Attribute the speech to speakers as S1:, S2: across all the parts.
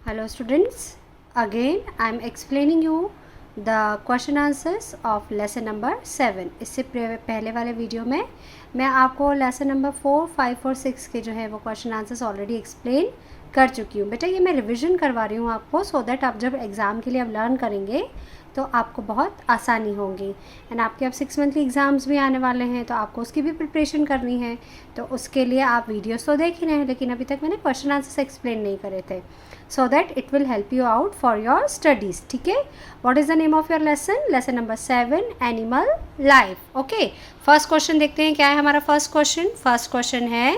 S1: Hello students, again I am explaining you the question answers of lesson number 7. इससे पहले वाले video में मैं आपको लेसन नंबर 4, 5 और 6 के जो है वो क्वेश्चन आंसर्स ऑलरेडी एक्सप्लेन कर चुकी हूँ। बेटा ये मैं रिवीजन करवा रही हूँ आपको सो दैट आप जब एग्ज़ाम के लिए अब लर्न करेंगे तो आपको बहुत आसानी होगी। एंड आपके अब 6 मंथली एग्ज़ाम्स भी आने वाले हैं तो आपको उसकी भी प्रिपरेशन करनी है, तो उसके लिए आप वीडियोस तो देख ही रहे हैं लेकिन अभी तक मैंने क्वेश्चन आंसर्स एक्सप्लेन नहीं करे थे, so that it will help you out for your studies. ठीक है, what is the name of your lesson? Lesson number 7, animal life. Okay, first question देखते हैं क्या है हमारा फर्स्ट क्वेश्चन। फर्स्ट क्वेश्चन है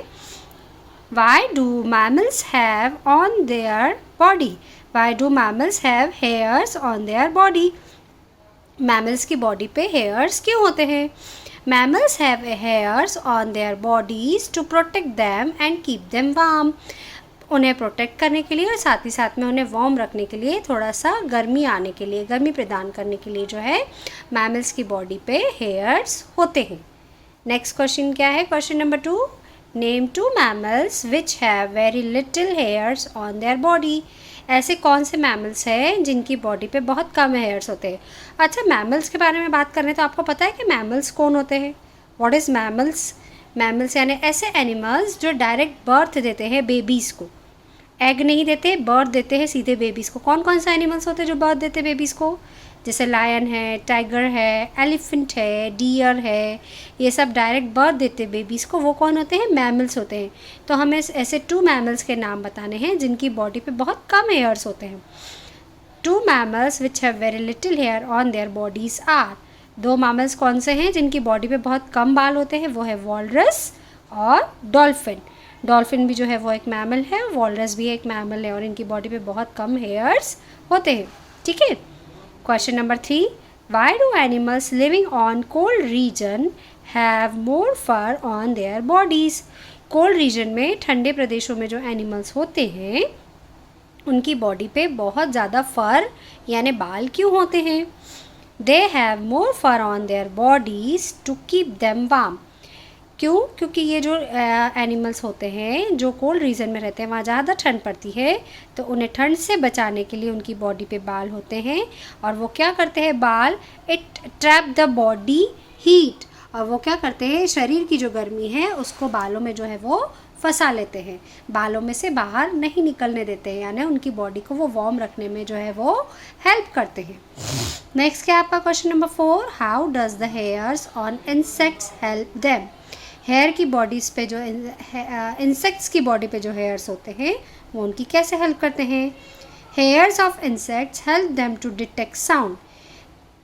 S1: Why do mammals have on their body? Why do mammals have hairs on their body? Mammals की body पे hairs क्यों होते हैं? Mammals have hairs on their bodies to protect them and keep them warm. उन्हें protect करने के लिए और साथ ही साथ में उन्हें वार्म रखने के लिए, थोड़ा सा गर्मी आने के लिए, गर्मी प्रदान करने के लिए जो है मैमल्स की बॉडी पे हेयर्स होते हैं। नेक्स्ट क्वेश्चन क्या है? Question number 2, name 2 mammals which have very little hairs on their body. ऐसे कौन से मैमल्स हैं जिनकी बॉडी पे बहुत कम हेयर्स होते हैं? अच्छा, मैमल्स के बारे में बात करें तो आपको पता है कि मैमल्स कौन होते हैं? What is mammals? मैमल्स यानी ऐसे एनिमल्स जो डायरेक्ट बर्थ देते हैं बेबीज़ को। एग नहीं देते, बर्थ देते हैं सीधे बेबीज़ को। कौन कौन सा एनिमल्स होते हैं जो बर्थ देते हैं बेबीज़ को? जैसे लायन है, टाइगर है, एलिफेंट है, डियर है, ये सब डायरेक्ट बर्थ देते हैं बेबीज़ को। वो कौन होते हैं? मैमल्स होते हैं। तो हमें ऐसे 2 मैमल्स के नाम बताने हैं जिनकी बॉडी पे बहुत कम हेयर्स होते हैं। 2 mammals which have very little hair on their bodies are. 2 mammals कौन से हैं जिनकी बॉडी पे बहुत कम बाल होते हैं? वो है वॉलरस और डॉल्फिन। डॉल्फिन भी जो है वो एक मैमल है, वॉलरस भी एक मैमल है और इनकी बॉडी पे बहुत कम हेयर्स होते हैं। ठीक है, question number 3, why do animals living on cold region have more fur on their bodies? Cold region में, ठंडे प्रदेशों में जो एनिमल्स होते हैं उनकी बॉडी पे बहुत ज़्यादा फर यानी बाल क्यों होते हैं? They have more fur on their bodies to keep them warm. क्यों? क्योंकि ये जो एनिमल्स होते हैं जो कोल्ड रीजन में रहते हैं वहाँ ज़्यादा ठंड पड़ती है, तो उन्हें ठंड से बचाने के लिए उनकी बॉडी पे बाल होते हैं। और वो क्या करते हैं? बाल it trap the body heat, और वो क्या करते हैं? शरीर की जो गर्मी है उसको बालों में जो है वो फंसा लेते हैं, बालों में से बाहर नहीं निकलने देते हैं, यानी उनकी बॉडी को वो वार्म रखने में जो है वो हेल्प करते हैं। नेक्स्ट क्या है आपका question number 4, how does the hairs on insects help them? Hair की बॉडीज़ पे जो इंसेक्ट्स की बॉडी पे जो हेयर्स होते हैं वो उनकी कैसे हेल्प करते हैं? Hairs of insects help them to detect sound.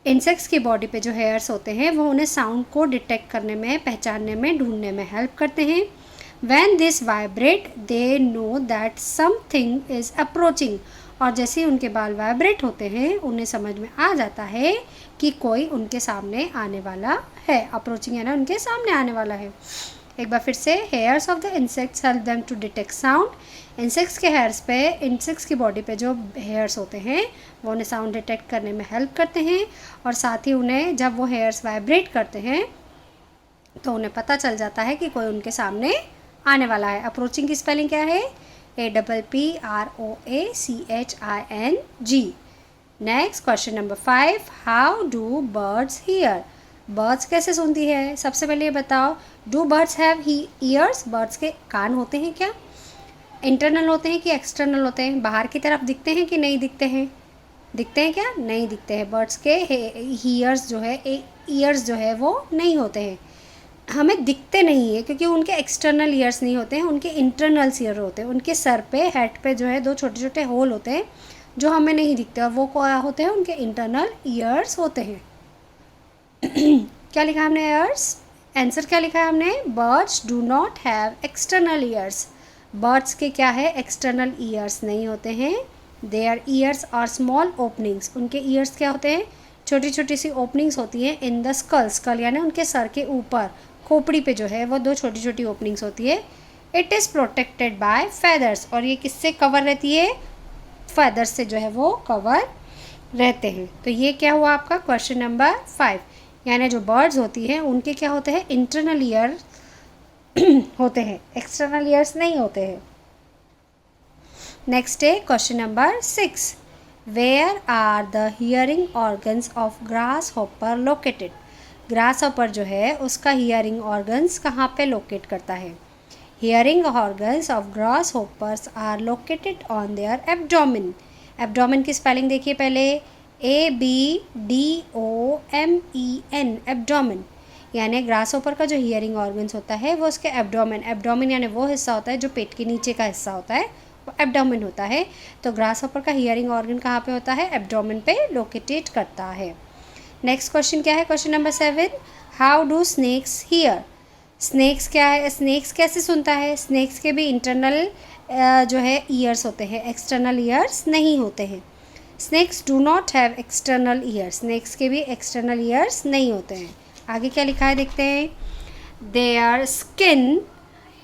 S1: Insects की बॉडी पे जो हेयर्स होते हैं वो उन्हें साउंड को डिटेक्ट करने में, पहचानने में, ढूंढने में हेल्प करते हैं। When this vibrate they know that something is approaching. और जैसे ही उनके बाल वाइब्रेट होते हैं उन्हें समझ में आ जाता है कि कोई उनके सामने आने वाला है। अप्रोचिंग है ना, उनके सामने आने वाला है। एक बार फिर से, hairs of the insects help them to detect sound. Insects के हेयर्स पे, इंसेक्ट्स की बॉडी पे जो हेयर्स होते हैं वो उन्हें साउंड डिटेक्ट करने में हेल्प करते हैं, और साथ ही उन्हें जब वो हेयर्स वाइब्रेट करते हैं तो उन्हें पता चल जाता है कि कोई उनके सामने आने वाला है। अप्रोचिंग की स्पेलिंग क्या है? APPROACHING। Next question number 5, how do birds here? Birds कैसे सुनती है? सबसे पहले ये बताओ, do birds have years? Birds के कान होते हैं क्या? इंटरनल होते हैं कि एक्सटर्नल होते हैं? बाहर की तरफ दिखते हैं कि नहीं दिखते हैं? दिखते हैं क्या? नहीं दिखते हैं। बर्ड्स के ईयर्स जो है, ईयर्स जो है वो नहीं होते हैं, हमें दिखते नहीं है क्योंकि उनके एक्सटर्नल ईयर्स नहीं होते हैं, उनके इंटरनल ईयर होते हैं। उनके सर पे, हेड पे जो है 2 छोटे छोटे होल होते हैं जो हमें नहीं दिखते, और वो क्या होते हैं? उनके इंटरनल ईयर्स होते हैं। क्या लिखा हमने? ईयर्स। आंसर क्या लिखा है हमने? Birds do not have external ears. Birds के क्या है? एक्सटर्नल ईयर्स नहीं होते हैं। Their ears are small openings. उनके ईयर्स क्या होते हैं? छोटी छोटी सी ओपनिंग्स होती हैं इन द स्कल। स्कल यानी उनके सर के ऊपर, खोपड़ी पे जो है वो 2 छोटी छोटी ओपनिंग्स होती है। It is protected by feathers. और ये किससे कवर रहती है? फेदर्स से जो है वो कवर रहते हैं। तो ये क्या हुआ आपका क्वेश्चन नंबर 5, यानी जो बर्ड्स होती हैं उनके क्या होते हैं? इंटरनल ईयर होते हैं, एक्सटर्नल ईयर्स नहीं होते हैं। नेक्स्ट है question number 6, where are the hearing organs of grasshopper located. Grasshopper जो है उसका हियरिंग ऑर्गन्स कहाँ पे लोकेट करता है। Hearing organs of grasshoppers are located on their abdomen. Abdomen की स्पेलिंग देखिए पहले, ABDOMEN, एब्डोमेन। यानी ग्रास हॉपर का जो हियरिंग ऑर्गन्स होता है वो उसके एब्डोमेन, एब्डोमेन यानी वो हिस्सा होता है जो पेट के नीचे का हिस्सा होता है, वो एब्डोमेन होता है। तो ग्रास हॉपर का हियरिंग ऑर्गन कहाँ पे होता है, एब्डोमेन पे लोकेटेट करता है। नेक्स्ट क्वेश्चन क्या है, question number 7, how do snakes hear. Snakes क्या है, स्नेक्स कैसे सुनता है। स्नेक्स के भी इंटरनल जो है ईयर्स होते हैं, एक्सटर्नल ईयर्स नहीं होते हैं। Snakes do not have external ears, snakes के भी एक्सटर्नल ईयर्स नहीं होते हैं। आगे क्या लिखा है देखते हैं, their skin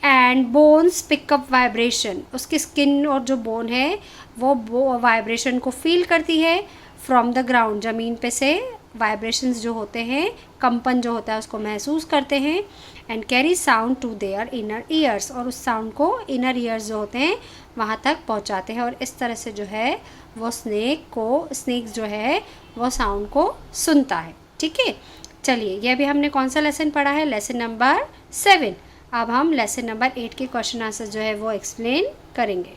S1: and bones pickup vibration. उसकी स्किन और जो बोन है वो वाइब्रेशन को फील करती है फ्रॉम द ग्राउंड, ज़मीन पे से वाइब्रेशंस जो होते हैं, कंपन जो होता है उसको महसूस करते हैं। And carry sound to their inner ears, और उस साउंड को इनर ईयर्स जो होते हैं वहाँ तक पहुँचाते हैं। और इस तरह से जो है वो स्नेक्स जो है वो साउंड को सुनता है। ठीक है, चलिए ये अभी हमने कौन सा लेसन पढ़ा है, लेसन नंबर 7। अब हम लेसन नंबर 8 के क्वेश्चन आंसर जो है वो एक्सप्लेन करेंगे।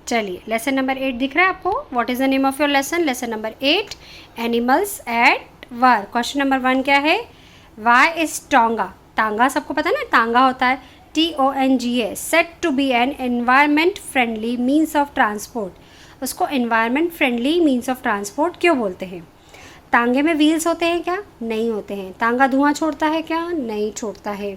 S1: चलिए लेसन नंबर 8 दिख रहा है आपको। What is the name of your lesson, lesson number 8, animals at work. Question number 1 क्या है, वाई इज टांगा। टांगा सबको पता है ना, टांगा होता है TONGA, set to be an environment friendly means of transport. उसको environment friendly means of transport क्यों बोलते हैं। टांगे में व्हील्स होते हैं क्या, नहीं होते हैं। टांगा धुआं छोड़ता है क्या, नहीं छोड़ता है।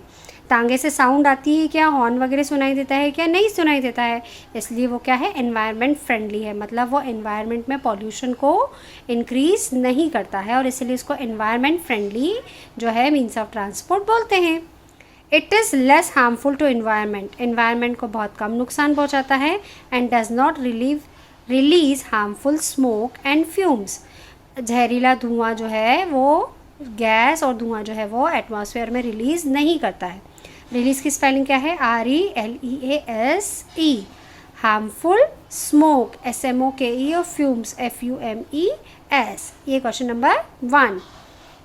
S1: टांगे से साउंड आती है क्या, हॉर्न वगैरह सुनाई देता है क्या, नहीं सुनाई देता है। इसलिए वो क्या है, एनवायरनमेंट फ्रेंडली है, मतलब वो एनवायरनमेंट में पॉल्यूशन को इंक्रीज नहीं करता है, और इसलिए इसको एनवायरनमेंट फ्रेंडली जो है मीन्स ऑफ ट्रांसपोर्ट बोलते हैं। It is less harmful to environment, environment को बहुत कम नुकसान पहुँचाता है। And does not release harmful smoke and fumes. जहरीला धुआं जो है वो गैस और धुआं जो है वो एटमॉस्फेयर में रिलीज़ नहीं करता है। रिलीज़ की स्पेलिंग क्या है, RELEASE। हार्मफुल स्मोक SMOKE और फ्यूम्स FUMES। ये question number 1।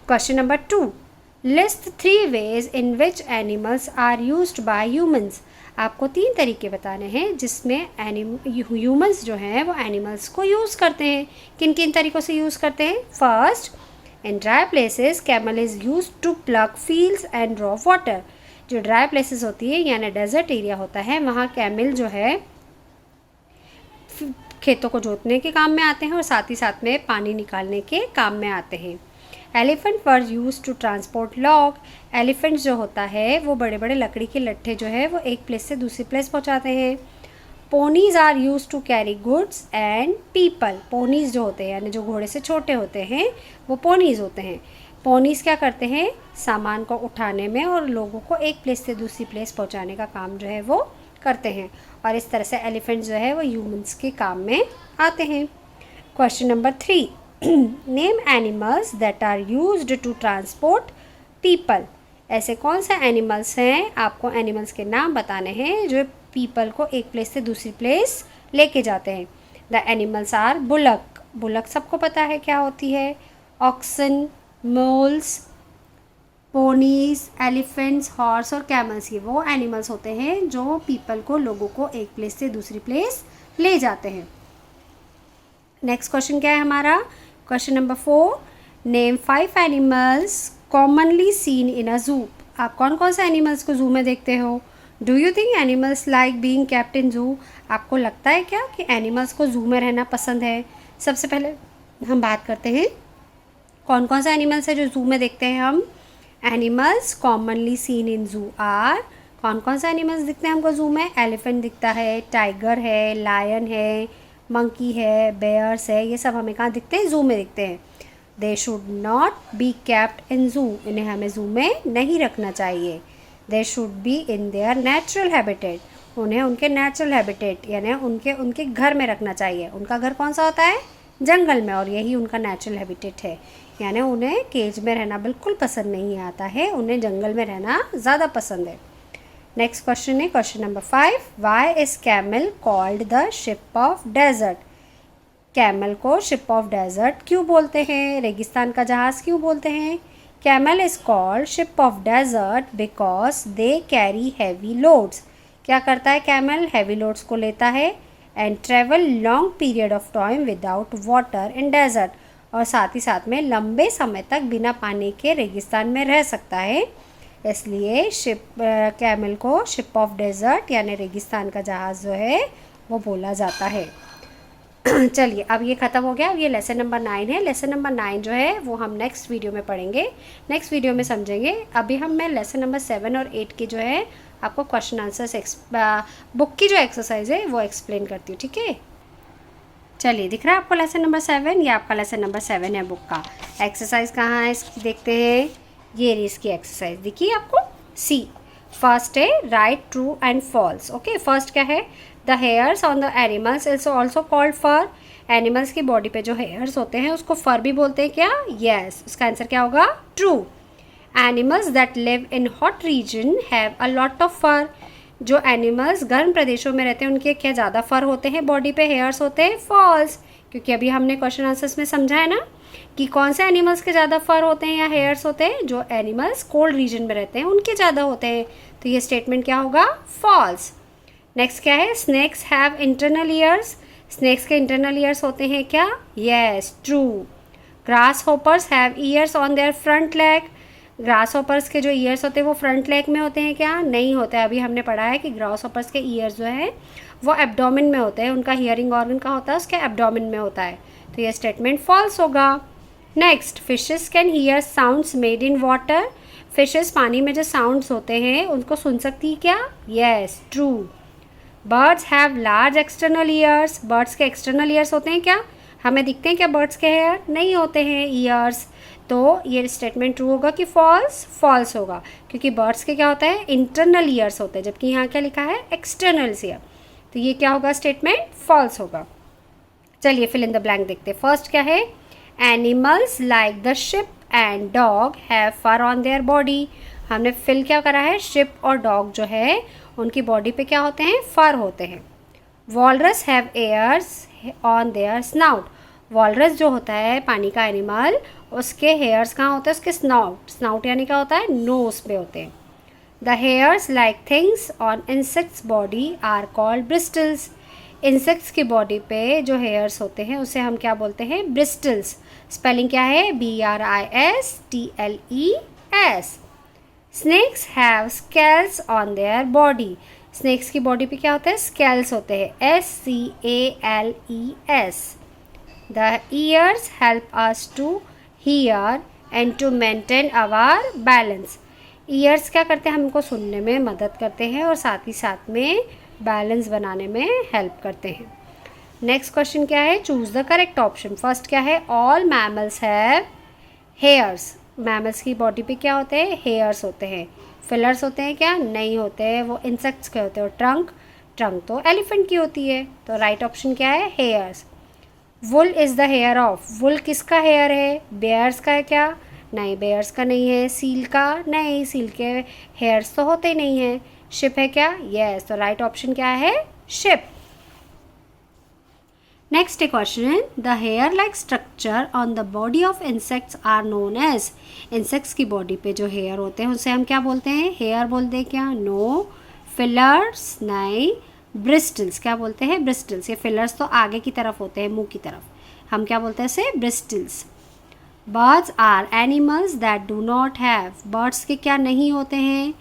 S1: Question number 2, list 3 ways in which animals are used by humans. आपको 3 तरीके बताने हैं जिसमें ह्यूमंस जो हैं वो एनिमल्स को यूज़ करते हैं। किन किन तरीक़ों से यूज़ करते हैं। First, in dry places camel is use to plough fields and draw water. जो ड्राई प्लेसेस होती है यानी डेजर्ट एरिया होता है, वहाँ कैमल जो है खेतों को जोतने के काम में आते हैं और साथ ही साथ में पानी निकालने के काम में आते हैं। Elephant were use to transport log. Elephants जो होता है वो बड़े बड़े लकड़ी के लट्ठे जो है वो एक प्लेस से दूसरी प्लेस पहुंचाते हैं। Ponies are use to carry goods and people. Ponies जो होते हैं यानी जो घोड़े से छोटे होते हैं वो पोनीज होते हैं। पोनीज क्या करते हैं, सामान को उठाने में और लोगों को एक प्लेस से दूसरी प्लेस पहुंचाने का काम जो है वो करते हैं। और इस तरह से एलिफेंट्स जो है वो ह्यूमंस के काम में आते हैं। Question number 3, name animals that are used to transport people. ऐसे कौन से एनिमल्स हैं, आपको एनिमल्स के नाम बताने हैं जो पीपल को एक प्लेस से दूसरी प्लेस लेके जाते हैं। The animals are bullock. Bullock सबको पता है क्या होती है। Oxen, mules, ponies, elephants, horse और कैमल्स, ये वो एनिमल्स होते हैं जो पीपल को, लोगों को एक प्लेस से दूसरी प्लेस ले जाते हैं। नेक्स्ट क्वेश्चन क्या है हमारा, question number 4, name 5 animals commonly seen in a zoo. आप कौन कौन से एनिमल्स को जू में देखते हो। Do you think animals like being kept in जू। आपको लगता है क्या कि एनिमल्स को जू में रहना पसंद है। सबसे पहले हम बात करते हैं कौन कौन से एनिमल्स है जो जू में देखते हैं हम। एनिमल्स कॉमनली सीन इन जू आर, कौन कौन से एनिमल्स दिखते हैं हमको जू में। एलिफेंट दिखता है, टाइगर है, लायन है, मंकी है, बेयर्स है, ये सब हमें कहाँ दिखते हैं, जू में दिखते हैं। They should not be kept in जू, इन्हें हमें जू में नहीं रखना चाहिए। They should be in their natural habitat, उन्हें उनके नेचुरल हैबिटेट यानी उनके घर में रखना चाहिए। उनका घर कौन सा होता है, जंगल में, और यही उनका नेचुरल हैबिटेट है। यानी उन्हें केज में रहना बिल्कुल पसंद नहीं आता है, उन्हें जंगल में रहना ज़्यादा पसंद है। नेक्स्ट क्वेश्चन है question number 5, why is camel called the ship of desert. Camel को शिप ऑफ डेजर्ट क्यों बोलते हैं, रेगिस्तान का जहाज़ क्यों बोलते हैं। Camel is called ship of desert because they carry heavy loads. क्या करता है कैमल, हैवी लोड्स को लेता है। And travel long period of time without water in desert, और साथ ही साथ में लंबे समय तक बिना पानी के रेगिस्तान में रह सकता है। इसलिए कैमल को शिप ऑफ डेजर्ट यानी रेगिस्तान का जहाज़ जो है वो बोला जाता है। चलिए अब ये ख़त्म हो गया। अब ये लेसन नंबर 9 है। लेसन नंबर 9 जो है वो हम नेक्स्ट वीडियो में पढ़ेंगे, नेक्स्ट वीडियो में समझेंगे। अभी मैं लेसन नंबर 7 और 8 की जो है आपको क्वेश्चन आंसर्स बुक की जो एक्सरसाइज है वो एक्सप्लेन करती हूँ, ठीक है। चलिए दिख रहा है आपको लेसन नंबर 7, ये आपका लेसन नंबर 7 है बुक का। एक्सरसाइज कहाँ है इसकी देखते हैं। ये रही इसकी एक्सरसाइज, देखिए आपको सी। फर्स्ट है right true and false. Okay, first क्या है, the hairs on the animals is also called fur. Animals की बॉडी पे जो हेयर्स होते हैं उसको फर भी बोलते हैं क्या, यस। उसका आंसर क्या होगा, true. Animals that live in hot region have a lot of fur. जो एनिमल्स गर्म प्रदेशों में रहते हैं उनके क्या ज़्यादा फर होते हैं, बॉडी पे हेयर्स होते हैं, फॉल्स। क्योंकि अभी हमने क्वेश्चन आंसर्स में समझा है ना कि कौन से एनिमल्स के ज़्यादा फर होते हैं या हेयर्स होते हैं, जो एनिमल्स कोल्ड रीजन में रहते हैं उनके ज़्यादा होते हैं। तो ये स्टेटमेंट क्या होगा, फॉल्स। नेक्स्ट क्या है, snakes have internal ears. Snakes के इंटरनल ईयर्स होते हैं क्या, yes, true. Grasshoppers have ears on their front leg. Grasshoppers के जो ईयर्स होते हैं वो फ्रंट लेग में होते हैं क्या, नहीं होते। अभी हमने पढ़ा है कि ग्रास होपर्स के ईयर्स जो है वो एब्डोमेन में होते हैं, उनका हियरिंग ऑर्गन का होता है उसके एब्डोमेन में होता है। तो ये स्टेटमेंट फॉल्स होगा। Next, fishes can hear sounds made in water. Fishes पानी में जो साउंड्स होते हैं उनको सुन सकती है क्या, yes, true. Birds have large external ears. Birds के एक्सटर्नल ईयर्स होते हैं क्या, हमें दिखते हैं क्या बर्ड्स के हेयर, नहीं होते हैं ईयर्स। तो ये स्टेटमेंट ट्रू होगा कि फॉल्स, फॉल्स होगा, क्योंकि बर्ड्स के क्या होता है, इंटरनल ईयर्स होते हैं, जबकि यहाँ क्या लिखा है, एक्सटर्नल ईयर। तो ये क्या होगा, स्टेटमेंट फॉल्स होगा। चलिए फिल इन द ब्लैंक देखते हैं। फर्स्ट क्या है, animals like the sheep and dog have fur on their body. हमने फिल क्या करा है, शिप और डॉग जो है उनकी बॉडी पे क्या होते हैं, फर होते हैं। Walrus have hairs on their snout. Walrus जो होता है पानी का एनिमल, उसके हेयर्स कहाँ होते हैं, उसके स्नाउट। स्नाउट यानी क्या होता है, नोज पे होते हैं। The hairs like things on insects body are called bristles. Insects की बॉडी पे जो हेयर्स होते हैं उसे हम क्या बोलते हैं, ब्रिस्टल्स। स्पेलिंग क्या है, BRISTLES। Snakes have scales on their body. Snakes की बॉडी पे क्या होते हैं, स्केल्स होते हैं, SCALES। The ears help us to hear and to maintain our balance. Ears क्या करते हैं, हमको सुनने में मदद करते हैं और साथ ही साथ में बैलेंस बनाने में हेल्प करते हैं। नेक्स्ट क्वेश्चन क्या है, choose the correct option. First क्या है, all mammals have hairs. Mammals की बॉडी पे क्या होते हैं, हेयर्स होते हैं। फिलर्स होते हैं क्या, नहीं होते हैं, वो इंसेक्ट्स के होते हैं। और ट्रंक, ट्रंक तो एलिफेंट की होती है। तो राइट ऑप्शन क्या है, hairs. Wool is the hair of. Wool किसका हेयर है, बेयर्स का है क्या, नहीं, बेयर्स का नहीं है। सील का, नहीं, सील के हेयर्स तो होते नहीं हैं। शिप है क्या, यस। तो राइट ऑप्शन क्या है, शिप। नेक्स्ट क्वेश्चन है, the hair like structure on the body of insects are known as. Insects की बॉडी पे जो हेयर होते हैं उसे हम क्या बोलते हैं, हेयर बोलते हैं क्या, नो। फिलर्स, नहीं। ब्रिस्टल्स, क्या बोलते हैं, ब्रिस्टल्स। ये फिलर्स तो आगे की तरफ होते हैं, मुंह की तरफ, हम क्या बोलते हैं इसे, bristles. Birds are animals that do not have. Birds के क्या नहीं होते हैं,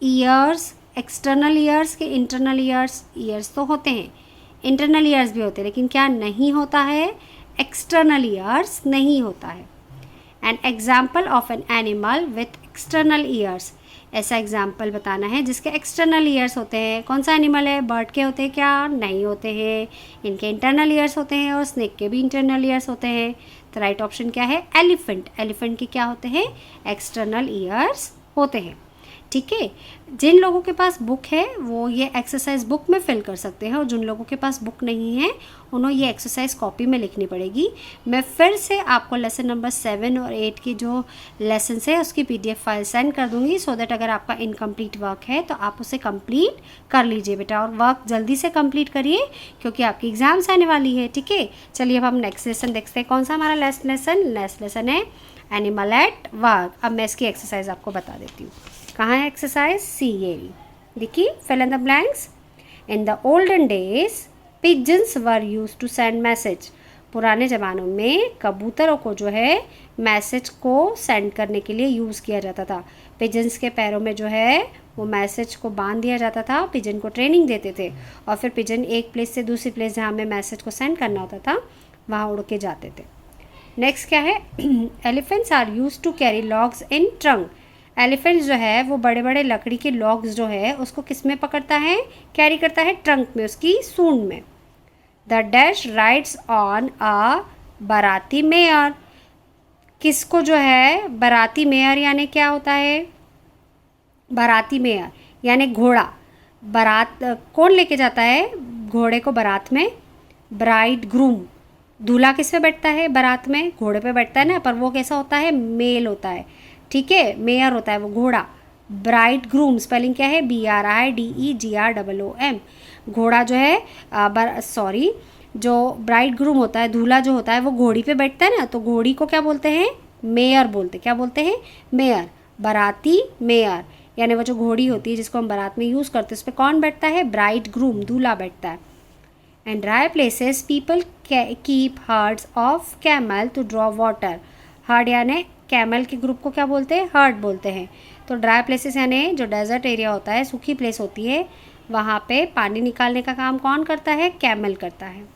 S1: ईयर्स। एक्सटर्नल ईयर्स के इंटरनल ईयर्स, ईयर्स तो होते हैं, इंटरनल ईयर्स भी होते हैं, लेकिन क्या नहीं होता है, एक्सटर्नल ईयर्स नहीं होता है। An example of an animal with external years. ऐसा एग्जाम्पल बताना है जिसके एक्सटर्नल ईयर्स होते हैं। कौन सा एनिमल है, बर्ड के होते हैं क्या, नहीं होते हैं, इनके इंटरनल ईयर्स होते हैं और स्नेक के भी इंटरनल ईयर्स होते हैं। तो राइट ऑप्शन क्या है, एलिफेंट। एलिफेंट के क्या होते हैं, एक्सटर्नल ईयर्स होते हैं। ठीक है। जिन लोगों के पास बुक है वो ये एक्सरसाइज बुक में फिल कर सकते हैं, और जिन लोगों के पास बुक नहीं है उन्हें ये एक्सरसाइज कॉपी में लिखनी पड़ेगी। मैं फिर से आपको लेसन नंबर 7 और 8 की जो लेसन है उसकी PDF फाइल सेंड कर दूंगी, सो दैट अगर आपका इनकम्प्लीट वर्क है तो आप उसे कंप्लीट कर लीजिए बेटा, और वर्क जल्दी से कंप्लीट करिए क्योंकि आपकी एग्जाम्स आने वाली है, ठीक है। चलिए अब हम नेक्स्ट लेसन देखते हैं। कौन सा हमारा नेक्स्ट लेसन है? Animal at work. अब मैं इसकी एक्सरसाइज आपको बता देती हूँ। कहाँ है एक्सरसाइज? CA। देखिए, fill in the blanks. In the olden days pigeons were use to send message. पुराने ज़मानों में कबूतरों को जो है मैसेज को सेंड करने के लिए यूज़ किया जाता था। पिजन्स के पैरों में जो है वो मैसेज को बांध दिया जाता था, पिजन को ट्रेनिंग देते थे, और फिर पिजन एक प्लेस से दूसरी प्लेस जहाँ हमें मैसेज को सेंड करना होता था वहाँ उड़ के जाते थे। नेक्स्ट क्या है? Elephants are use to carry logs in trunk. Elephant जो है वो बड़े बड़े लकड़ी के लॉग्स जो है उसको किस में पकड़ता है? कैरी करता है ट्रंक में, उसकी सूंड में। The dash rides on a बाराती मेयर। किसको जो है बाराती मेयर यानी क्या होता है? बाराती मेयर यानी घोड़ा। बारात कौन लेके जाता है घोड़े को बारात में? Bride groom. दूल्हा किस पे बैठता है बारात में? घोड़े पे बैठता है ना, पर वो कैसा होता है? मेल होता है, ठीक है, मेयर होता है वो घोड़ा। ब्राइड ग्रूम स्पेलिंग क्या है? BRIDEGROOM। घोड़ा जो है जो ब्राइड ग्रूम होता है, दूल्हा जो होता है वो घोड़ी पे बैठता है ना, तो घोड़ी को क्या बोलते हैं? मेयर बोलते। क्या बोलते हैं? मेयर। बाराती मेयर यानी वो जो घोड़ी होती है जिसको हम बारात में यूज़ करते हैं उस पर कौन बैठता है? ब्राइड ग्रूम, दूल्हा बैठता है। And dry places people keep herds of camel to draw water. Herd यानी कैमल के ग्रुप को क्या बोलते हैं? हर्ड बोलते हैं। तो ड्राई प्लेसेस यानी जो डेजर्ट एरिया होता है, सूखी प्लेस होती है, वहाँ पे पानी निकालने का काम कौन करता है? कैमल करता है।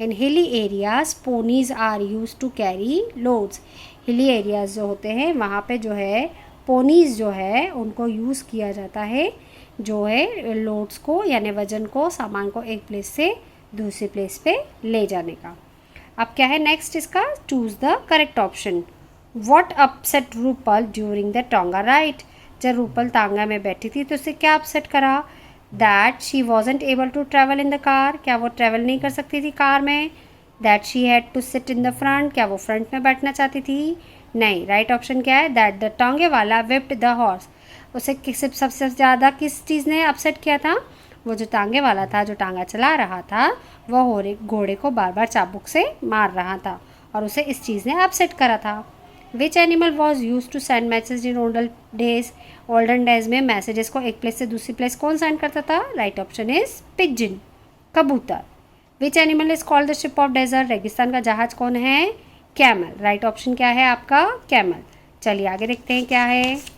S1: In hilly areas ponies are use to carry loads. Hilly areas जो होते हैं वहाँ पे जो है पोनीज जो है उनको यूज़ किया जाता है जो है लोड्स को यानी वजन को, सामान को एक प्लेस से दूसरी प्लेस पे ले जाने का। अब क्या है नेक्स्ट इसका? Choose the correct option. What upset Rupal during the टांगा राइड। जब रूपल तांगा में बैठी थी तो उसे क्या अपसेट करा? That she wasn't able to travel in the car. क्या वो ट्रैवल नहीं कर सकती थी कार में? That she had to sit in the front. क्या वो फ्रंट में बैठना चाहती थी? नहीं। राइट ऑप्शन क्या है? दैट द टांगे वाला विप्ड द हॉर्स। उसे सबसे ज़्यादा किस चीज़ ने अपसेट किया था? वो जो टांगे वाला था, जो टांगा चला रहा था, वह घोड़े को बार बार चाबुक से मार रहा था और उसे इस चीज़ ने अपसेट करा था। Which animal was use to send message in olden days में मैसेजेस को एक प्लेस से दूसरी प्लेस कौन सेंड करता था? राइट ऑप्शन इज पिजन, कबूतर। Which animal is called the ship of desert. रेगिस्तान का जहाज कौन है? कैमल। राइट ऑप्शन क्या है आपका? कैमल। चलिए आगे देखते हैं क्या है।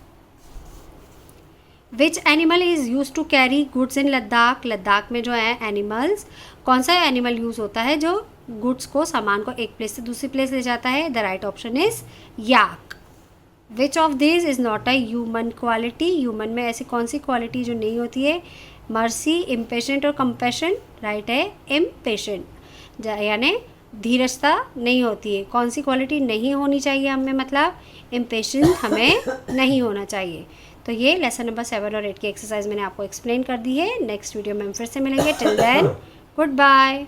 S1: Which animal is use to carry goods in Ladakh. Ladakh में जो है एनिमल्स, कौन सा एनिमल यूज़ होता है जो गुड्स को, सामान को एक प्लेस से दूसरी प्लेस ले जाता है? The right option is yak. Which of this is not a human quality. Human में ऐसी कौन सी क्वालिटी जो नहीं होती है? मर्सी, इम्पेशेंट और कंपैशन। राइट है इम्पेशेंट, यानी धीरजता नहीं होती है। कौन सी क्वालिटी नहीं होनी चाहिए हमें? मतलब इम्पेशेंट हमें नहीं होना चाहिए। तो ये लेसन नंबर 7 और 8 की एक्सरसाइज मैंने आपको एक्सप्लेन कर दी है। नेक्स्ट वीडियो में हम फिर से मिलेंगे। Till then good bye.